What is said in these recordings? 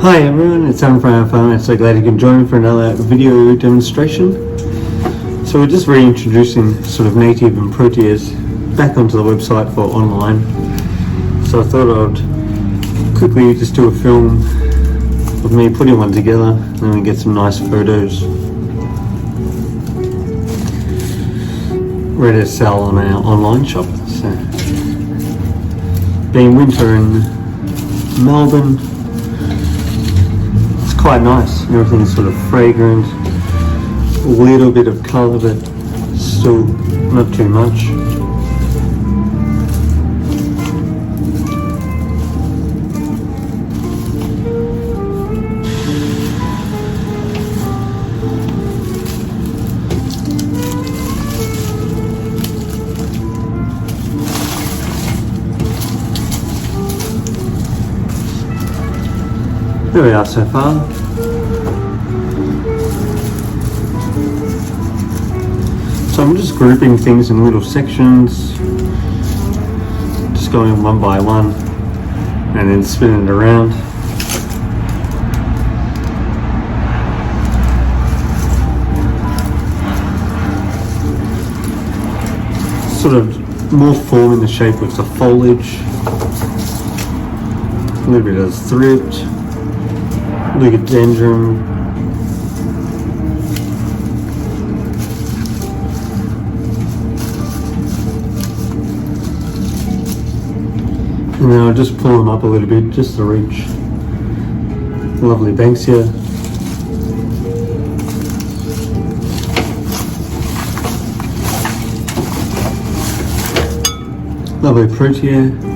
Hi everyone, it's Adam from our farm. I'm so glad you can join me for another video demonstration. So we're just reintroducing sort of native and Proteas back onto the website for online. So I thought I'd quickly just do a film of me putting one together and then we get some nice photos ready to sell on our online shop. So, being winter in Melbourne, it's quite nice. Everything's sort of fragrant, a little bit of colour, but still not too much. There we are so far. So I'm just grouping things in little sections, just going one by one and then spinning it around. Sort of more forming the shape with the foliage, a little bit of thrift. Leucodendron, and then I'll just pull them up a little bit just to reach lovely Banksia. Lovely Protea.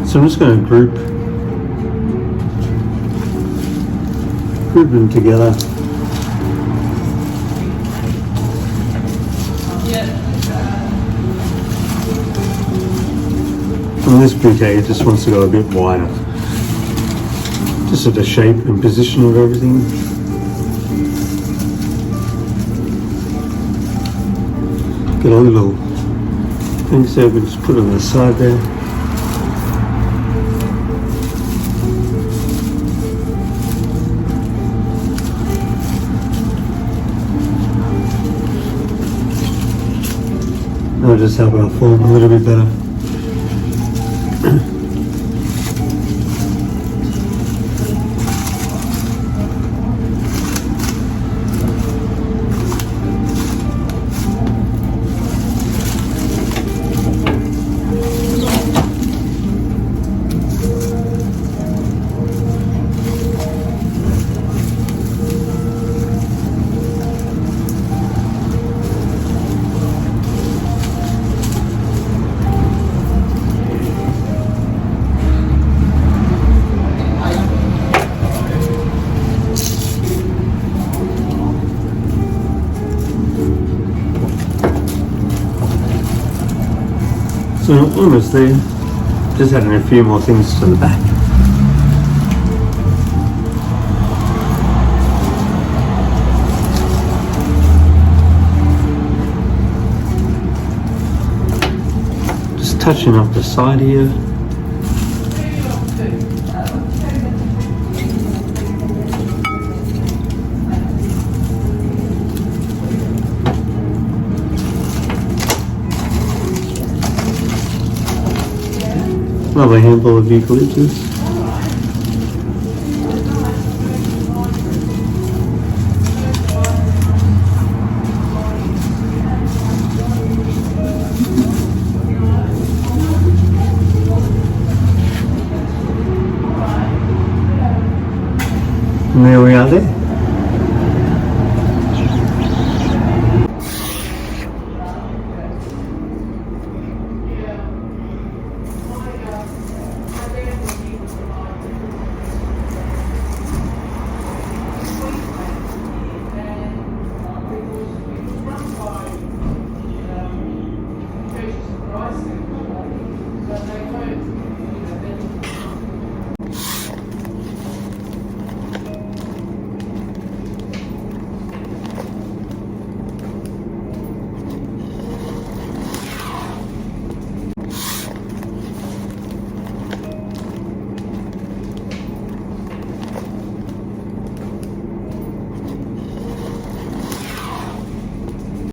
So I'm just going to group them together. And this bouquet just wants to go a bit wider, just at the shape and position of everything. Get a little thing, so we just put it on the side there. That'll just help our form a little bit better. So almost there, just adding a few more things to the back. Just touching up the side here. Lovely handful of eucalyptus. And there we are there.